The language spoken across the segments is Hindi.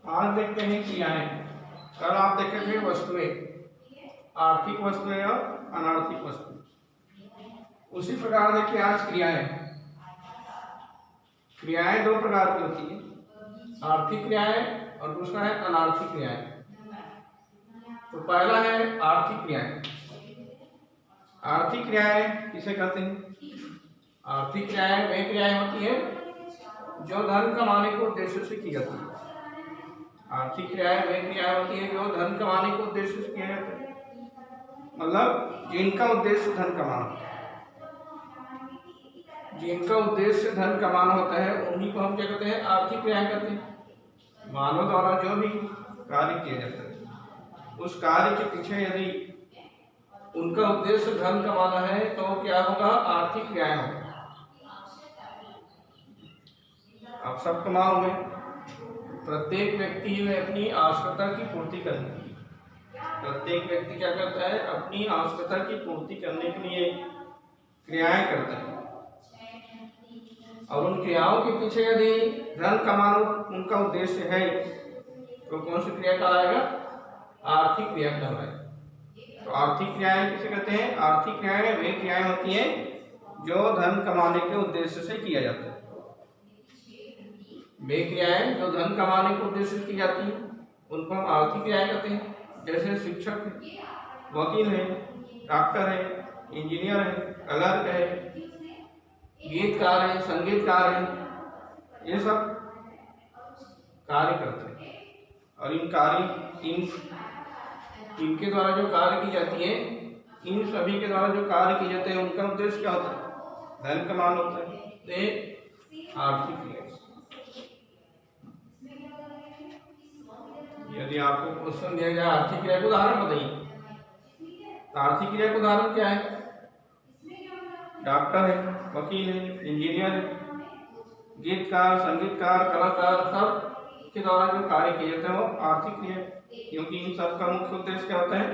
आज देखते हैं क्रियाएं। कल आप देखे थे वस्तुएं, आर्थिक वस्तुएं और अनार्थिक वस्तुएं। उसी प्रकार देखते हैं आज क्रियाएं। क्रियाएं दो प्रकार की होती है, आर्थिक क्रियाएं और दूसरा है अनार्थिक क्रियाएं। तो पहला है आर्थिक क्रियाएं। आर्थिक क्रियाएं किसे कहते हैं? आर्थिक क्रियाएं वे क्रियाएं होती है जो धन कमाने के उद्देश्य से की जाती है। आर्थिक क्रियाएं वे क्रियाएं होती है जो धन कमाने के उद्देश्य से किया जाता है, मतलब जिनका उद्देश्य धन कमाना होता है। जिनका उद्देश्य धन कमाना होता है उन्हीं को हम क्या कहते हैं? आर्थिक क्रियाएं कहते हैं। मानव द्वारा जो भी कार्य किया जाता है उस कार्य के पीछे यदि उनका उद्देश्य धन कमाना है तो क्या होगा? आर्थिक क्रियाएं होंगी। आप सबको मालूम है प्रत्येक व्यक्ति में अपनी आवश्यकता की पूर्ति करने के लिए, प्रत्येक व्यक्ति क्या करता है? अपनी आवश्यकता की पूर्ति करने के लिए क्रियाएं करता है, और उन क्रियाओं के पीछे यदि धन कमाना उनका उद्देश्य है तो कौन सी क्रिया कहलाएगा? आर्थिक क्रिया कहलाएगा। तो आर्थिक क्रियाएं किसे कहते हैं? आर्थिक क्रियाएं वे क्रियाएं होती हैं जो धन कमाने के उद्देश्य से किया जाता है। वे क्रियाएं जो धन कमाने के उद्देश्य से की जाती है उनको हम आर्थिक क्रियाएं कहते हैं। जैसे शिक्षक है, वकील है, डॉक्टर है, इंजीनियर है, क्लर्क है, गीतकार है, संगीतकार है, ये सब कार्य करते हैं। और इनके द्वारा जो कार्य की जाती है, इन सभी के द्वारा जो कार्य किए जाते हैं उनका उद्देश्य क्या होता है? धन कमाना होता है। तो आर्थिक क्रिया। यदि आपको क्वेश्चन दिया जाए आर्थिक क्रिया का उदाहरण बताइए, तो आर्थिक क्रिया का उदाहरण क्या है? डॉक्टर है, वकील है, इंजीनियर है, गीतकार, संगीतकार, कलाकार, सब के द्वारा जो कार्य किए जाते हैं वो आर्थिक क्रिया है। क्योंकि इन सब का मुख्य उद्देश्य क्या होता है?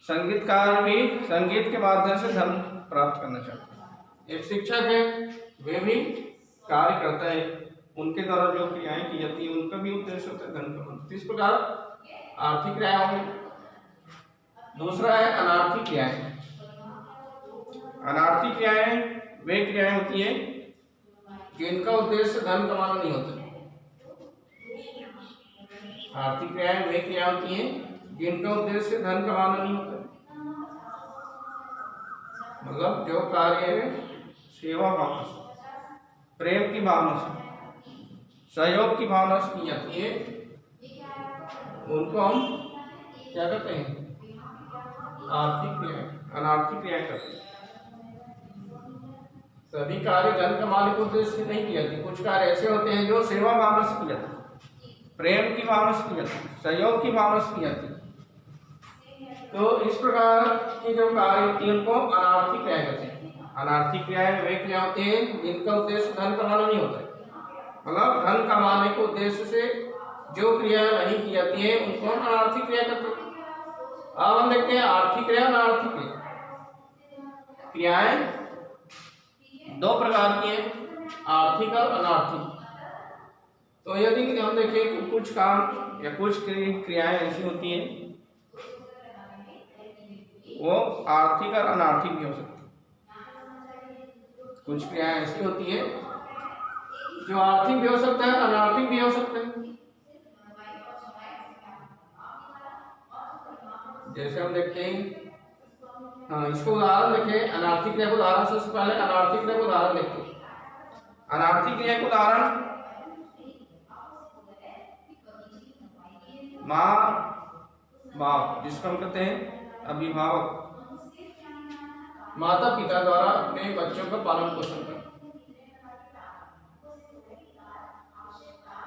संगीतकार भी संगीत के माध्यम से धन प्राप्त करना चाहते हैं। एक शिक्षक है, वे भी कार्य करता है, उनके द्वारा जो क्रियाएं की जाती है उनका भी उद्देश्य होता है धन कमाना। इस प्रकार आर्थिक क्रियाएं होंगी। दूसरा है अनार्थिक क्रियाएं। अनार्थिक क्रियाएं वे क्रियाएं होती हैं जिनका उद्देश्य धन कमाना नहीं होता। आर्थिक क्रियाएं वे क्रिया होती हैं जिनका उद्देश्य धन कमाना नहीं होता, मतलब जो कार्य है सेवा भावना से, प्रेम की भावना से, सहयोग की भावना से की जाती है, उनको हम क्या कहते हैं? आर्थिक क्रियाएं, अनार्थिक क्रियाएं कहते हैं। सभी कार्य धन कमाने के उद्देश्य से नहीं किए जाते। कुछ कार्य ऐसे होते हैं जो सेवा भावना से किए जाते हैं, प्रेम की भावना से की जाती है, सहयोग की भावना से की जाती है। तो इस प्रकार की जो कार्य होती है उनको अनार्थिक क्रियाएं कहते हैं। अनार्थिक क्रियाएं वे क्रिया होती हैं जिनका उद्देश्य धन कमाना नहीं होता है, मतलब धन कमाने के उद्देश्य से जो क्रियाएं नहीं की जाती है उनको हम अनार्थिक क्रिया कहते हैं। अब हम देखते हैं आर्थिक क्रिया, अनार्थिक क्रिया। क्रियाएं दो प्रकार की हैं, आर्थिक और अनार्थिक। तो यदि हम देखें कुछ काम या कुछ क्रियाएं ऐसी होती हैं वो आर्थिक और अनार्थिक भी हो सकती है। कुछ क्रियाएं ऐसी होती है जो आर्थिक भी हो सकता है, अनार्थिक भी हो सकता है। जैसे हम देखते हैं, हाँ, इसको उदाहरण देखें। अनार्थिक क्रिया को उदाहरण सबसे पहले अनार्थिक क्रिया को उदाहरण देखते हैं। अनार्थिक क्रिया को उदाहरण माँ बाप, जिसको हम कहते हैं अभिभावक, माता पिता द्वारा अपने बच्चों का पालन पोषण करना।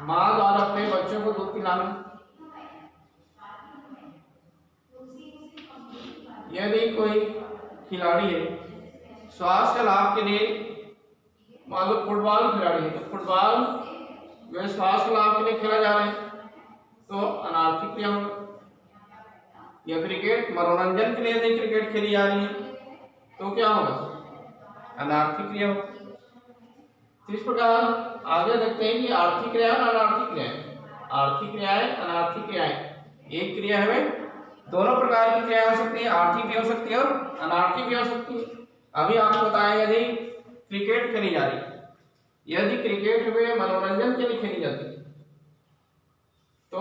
माँ द्वारा अपने बच्चों को दूध पिलाना। यदि कोई खिलाड़ी है स्वास्थ्य लाभ के लिए, मान लो फुटबॉल खिलाड़ी है, तो फुटबॉल वे स्वास्थ्य लाभ के लिए खेला जा रहा है तो अनार्थिक क्रिया होगा। या क्रिकेट मनोरंजन के लिए यदि क्रिकेट खेली जा रही है तो क्या होगा? अनार्थिक क्रिया होगा। इस प्रकार आगे देखते हैं कि आर्थिक क्रिया और अनार्थिक क्रिया। आर्थिक क्रियाएं, अनार्थिक क्रियाएं। एक क्रिया है दोनों प्रकार की क्रियाएं हो सकती है, आर्थिक भी हो सकती है और अनार्थिक भी हो सकती है। अभी आपको बताया यदि क्रिकेट खेली जा रही है, यदि क्रिकेट में मनोरंजन के लिए खेली जाती है तो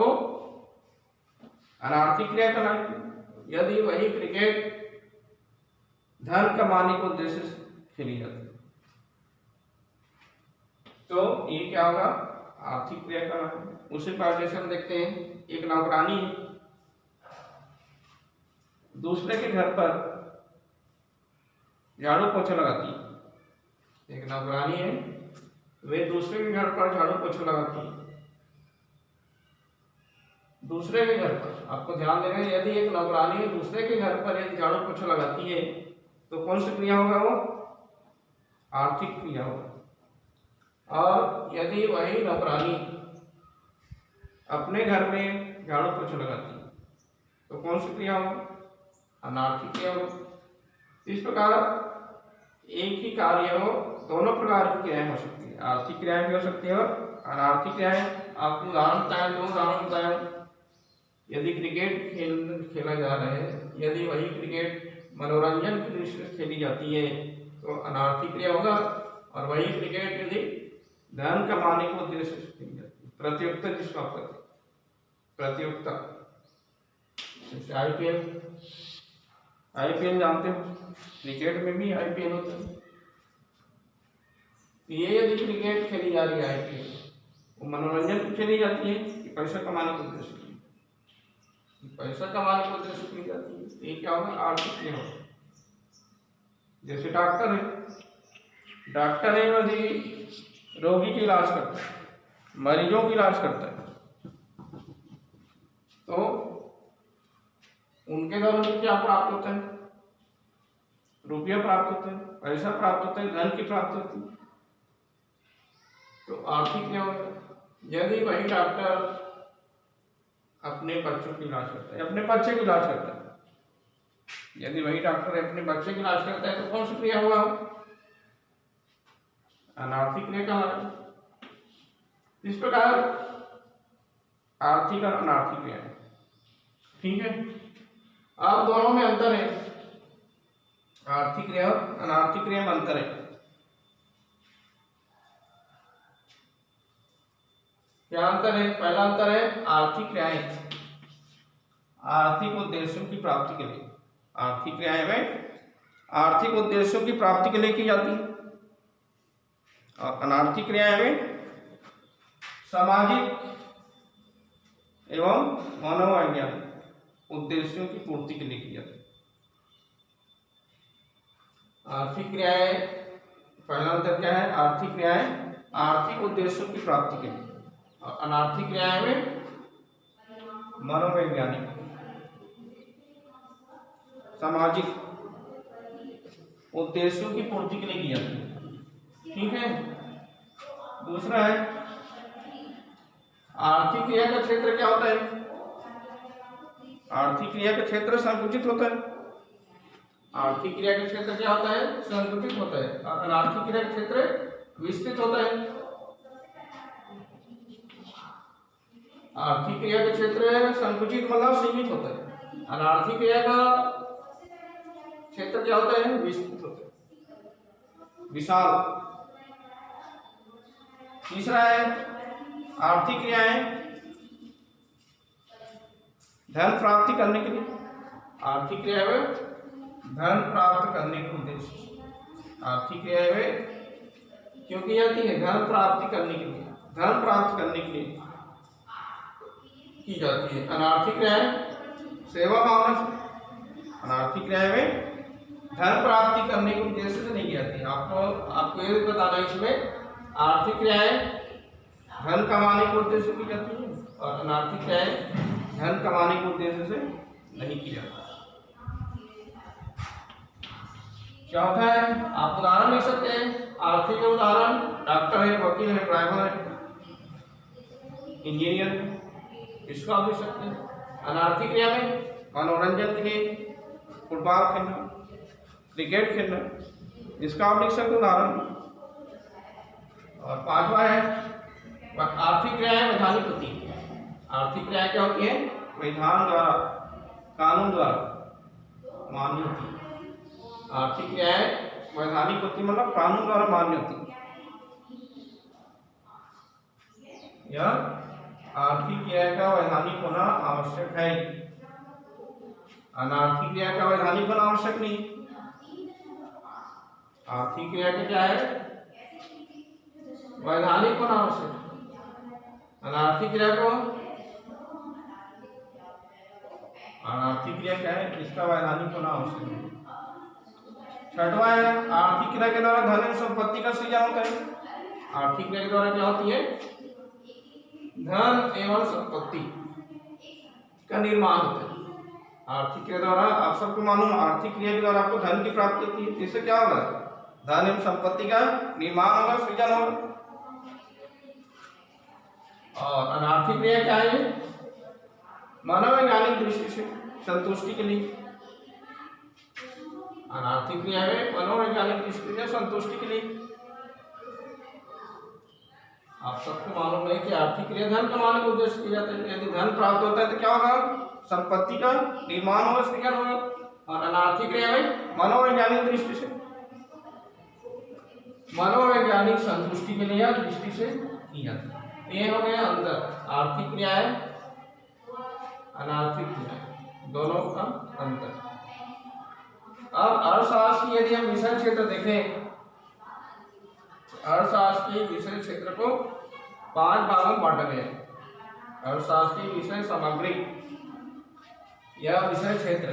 अनार्थिक क्रिया कहलाएगी। यदि वही क्रिकेट धन कमाने के उद्देश्य से खेली जाती है तो ये क्या होगा, आर्थिक क्रिया कहलाएगी। उसी प्रकार जैसे हम देखते हैं एक नौकरानी दूसरे के घर पर झाड़ू पोछा लगाती है। एक नौकरानी है, वे दूसरे के घर पर झाड़ू पोछा लगाती है। दूसरे के घर पर आपको ध्यान देना है, यदि एक नौकरानी दूसरे के घर पर यदि झाड़ू पोछा लगाती है तो कौन सी क्रिया होगा, वो आर्थिक क्रिया होगा। और यदि वही नौकरानी अपने घर में झाड़ू पोछा लगाती है तो कौन सी क्रिया होगा, अनार्थिक क्रिया होगा। इस प्रकार एक ही कार्य हो दोनों प्रकार की क्रियाएं हो सकती है, आर्थिक क्रियाएं भी हो सकती है और अनार्थिक क्रियाएं। आपको उदाहरण बताया, दो उदाहरण बताया। यदि क्रिकेट खेला जा रहा है, यदि वही क्रिकेट मनोरंजन की दृष्टि से खेली जाती है तो अनार्थिक क्रिया होगा, और वही क्रिकेट यदि धन कमाने के उद्देश्य से खेली जाती है, प्रतियोगिता जिसको आप कहते हैं, प्रतियोगिता। जैसे आईपीएल जानते हो, क्रिकेट में भी आईपीएल होता है। ये यदि क्रिकेट खेली जा रही है आईपीएल, वो मनोरंजन की खेली जाती है कि पैसा कमाने के उद्देश्य से, पैसा कमाने के उद्देश्य से खेली जाती है, ये क्या होगा, आर्थिक क्रिया होगा। जैसे डॉक्टर है यदि रोगी की इलाज करता है, मरीजों की इलाज करता है तो उनके द्वारा क्या प्राप्त होता है, रुपया प्राप्त होता है, पैसा प्राप्त होता है, धन की प्राप्ति होती है, तो आर्थिक क्या होगा। यदि वही डॉक्टर अपने बच्चों की इलाज करता है, अपने बच्चे की इलाज करता है, यदि वही डॉक्टर अपने बच्चे की इलाज करता है तो कौन सी क्रिया होगा, अनार्थिक क्रिया कहलाएगी। इस प्रकार आर्थिक और अनार्थिक क्रिया है, ठीक है। अब दोनों में अंतर है, आर्थिक क्रिया और अनार्थिक क्रिया में अंतर है। क्या अंतर है, पहला अंतर है आर्थिक क्रियाएं आर्थिक उद्देश्यों की प्राप्ति के लिए, आर्थिक क्रियाएं में आर्थिक उद्देश्यों की प्राप्ति के लिए की जाती है, और अनार्थिक क्रियाएं में सामाजिक एवं मनोवैज्ञानिक उद्देश्यों की पूर्ति के लिए की जाती है। आर्थिक क्रियाएं, पहला अंतर क्या है, आर्थिक क्रियाएं आर्थिक उद्देश्यों की प्राप्ति के लिए, और अनार्थिक क्रियाएं में मनोवैज्ञानिक सामाजिक उद्देश्यों की पूर्ति के लिए की जाती है, ठीक है। दूसरा है आर्थिक क्रिया का क्षेत्र क्या होता है, आर्थिक क्रिया का क्षेत्र संकुचित होता है। आर्थिक क्रिया का क्षेत्र क्या होता है, संकुचित होता है, और अनार्थिक क्रिया का क्षेत्र विस्तृत होता है। आर्थिक क्रिया का क्षेत्र संकुचित मतलब सीमित होता है, अनार्थिक क्रिया का क्षेत्र क्या होता है, विस्तृत होता है, विशाल। तीसरा है आर्थिक क्रियाएं धन प्राप्ति करने के लिए, आर्थिक क्रिया में धन प्राप्त करने के उद्देश्य, आर्थिक क्रिया में क्यों की जाती है, धन प्राप्ति करने के लिए, धन प्राप्त करने के लिए की जाती है। अनार्थिक क्रियाएं सेवा भावना से, अनार्थिक क्रियाएं में धन प्राप्ति करने के उद्देश्य से नहीं की जाती है। आपको ये बताना है, इसमें आर्थिक क्रियाएं धन कमाने के उद्देश्य से की जाती है, और अनार्थिक क्रियाएं धन कमाने के उद्देश्य से नहीं की जाती। क्या होता है, आप उदाहरण लिख सकते हैं। आर्थिक उदाहरण डॉक्टर है, वकील है, ड्राइवर है, इंजीनियर है, इसको आप लिख सकते हैं। अनार्थिक क्रिया में मनोरंजन के लिए फुटबॉल खेलना, क्रिकेट खेलना, इसका आप लिख सकते हैं उदाहरण। और पांचवा है आर्थिक क्रियाएं वैधानिक होती है, आर्थिक क्रियाएं क्या होती है? विधान द्वारा, कानून द्वारा मान्य होती है। आर्थिक क्रियाएं वैधानिक होती मतलब कानून द्वारा मान्य होती है। यह आर्थिक क्रिया का वैधानिक होना आवश्यक है, अनार्थिक क्रिया का वैधानिक होना आवश्यक नहीं। आर्थिक क्रिया का क्या है? वैधानिक होना आवश्यक, अनार्थिक क्रिया को, अनार्थिक क्रिया क्या है? इसका वैधानिक होना आवश्यक है। छठवां है आर्थिक क्रिया के द्वारा धन एवं संपत्ति का सृजन होता है। आर्थिक क्रिया के द्वारा क्या होती है? धन एवं संपत्ति का निर्माण होता है। आर्थिक क्रिया द्वारा आप सबको मालूम, आर्थिक क्रिया के द्वारा आपको धन की प्राप्ति होती है। इससे क्या होगा? धन एवं संपत्ति का निर्माण होगा, सृजन होगा। और अनार्थिक क्रिया क्या है? मनोवैज्ञानिक दृष्टि से संतुष्टि के लिए। अनार्थिक क्रिया है मनोवैज्ञानिक दृष्टि से संतुष्टि के लिए। आप सबको मालूम है कि आर्थिक क्रिया धन कमाने के उद्देश्य की जाती है। यदि धन प्राप्त होता है तो क्या होगा? संपत्ति का निर्माण होगा, सृजन होगा। और अनार्थिक क्रिया में मनोवैज्ञानिक दृष्टि से, मनोवैज्ञानिक संतुष्टि के लिए दृष्टि से की जाती है। ये हो गया अंतर, आर्थिक क्रियाएं अनार्थिक क्रियाएं, दोनों का अंतर। अब अर्थशास्त्र की यदि हम विषय क्षेत्र देखें, अर्थशास्त्र के विषय क्षेत्र को 5 भागों में बांटा गया है। अर्थशास्त्र की विषय सामग्री, यह विषय क्षेत्र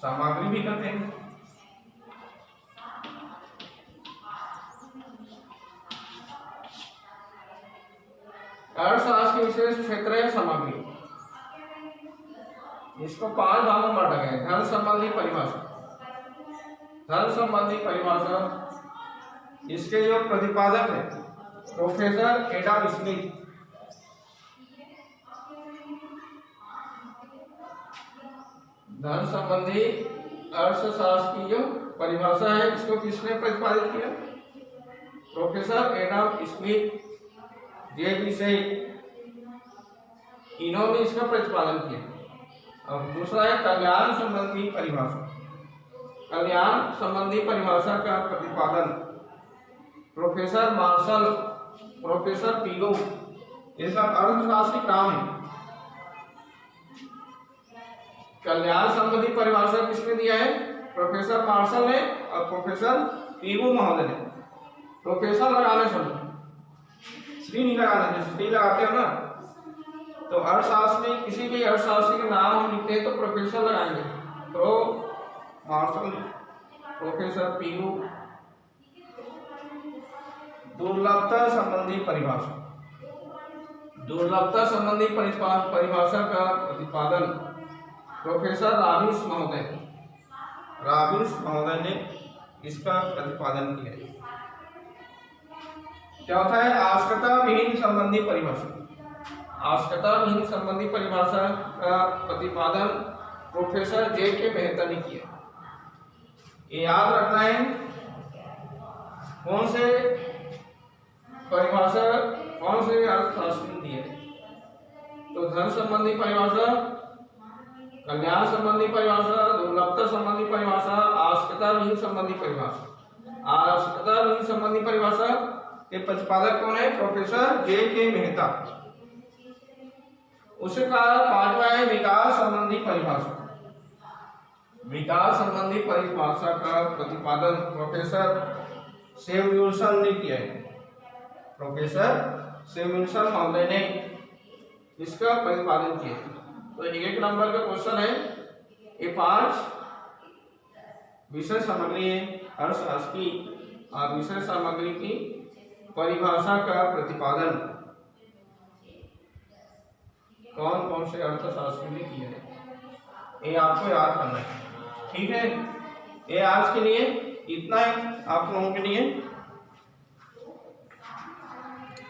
सामग्री भी कहते हैं। अर्थशास्त्र के विशेष क्षेत्र है सामग्री। इसको 5 भागों में बांटा गया है। धन संबंधी परिभाषा, धन संबंधी परिभाषा, इसके जो प्रतिपादक है प्रोफेसर एडम स्मिथ। धन संबंधी अर्थशास्त्र की जो परिभाषा है, इसको किसने प्रतिपादित किया? Professor Adam Smith, JB. इन्होंने इसका प्रतिपादन किया। और दूसरा है कल्याण संबंधी परिभाषा। कल्याण संबंधी परिभाषा का प्रतिपादन प्रोफेसर मार्शल, प्रोफेसर पीगो, ये सब अर्थशास्त्री काम है। कल्याण संबंधी परिभाषा किसने दिया है? प्रोफेसर मार्शल ने और प्रोफेसर पीगो महोदय ने। प्रोफेसर लगाने समय श्री नहीं लगाना, जैसे श्री लगाते हो ना, तो अर्थशास्त्र में किसी भी अर्थशास्त्री के नाम हम लिखते हैं तो प्रोफेसर लगाएंगे। तो मार्शल, प्रोफेसर पीगो। दुर्लभता संबंधी परिभाषा, दुर्लभता संबंधी परिभाषा का प्रतिपादन प्रोफेसर रॉबिन्स महोदय, रॉबिन्स महोदय ने इसका प्रतिपादन किया है। क्या होता है? आवश्यकता विहीन संबंधी परिभाषा, आवश्यकता विहीन संबंधी परिभाषा का प्रतिपादन प्रोफेसर जे.के. मेहता ने किया। ये याद रखना है कौन से परिभाषा, कौन से अर्थशास्त्री दिए। तो धन संबंधी परिभाषा, कल्याण संबंधी परिभाषा, दुर्लभता संबंधी परिभाषा, आवश्यकता विहीन संबंधी परिभाषा। आवश्यकता विहीन संबंधी परिभाषा के प्रतिपादक कौन है? Professor J K. मेहता। उसका 5वां है विकास संबंधी परिभाषा। विकास संबंधी परिभाषा का प्रतिपादन प्रोफेसर सेम्युएल्सन ने किया है। प्रोफेसर सेम्युएल्सन महोदय ने इसका प्रतिपादन किया। तो 1 नंबर का क्वेश्चन है, ये 5 विषय सामग्री है अर्थशास्त्र की, और विषय सामग्री की परिभाषा का प्रतिपादन कौन कौन से अर्थशास्त्री ने किया है, ये आपको याद करना है। ठीक है, ये आज के लिए इतना है आप लोगों के लिए।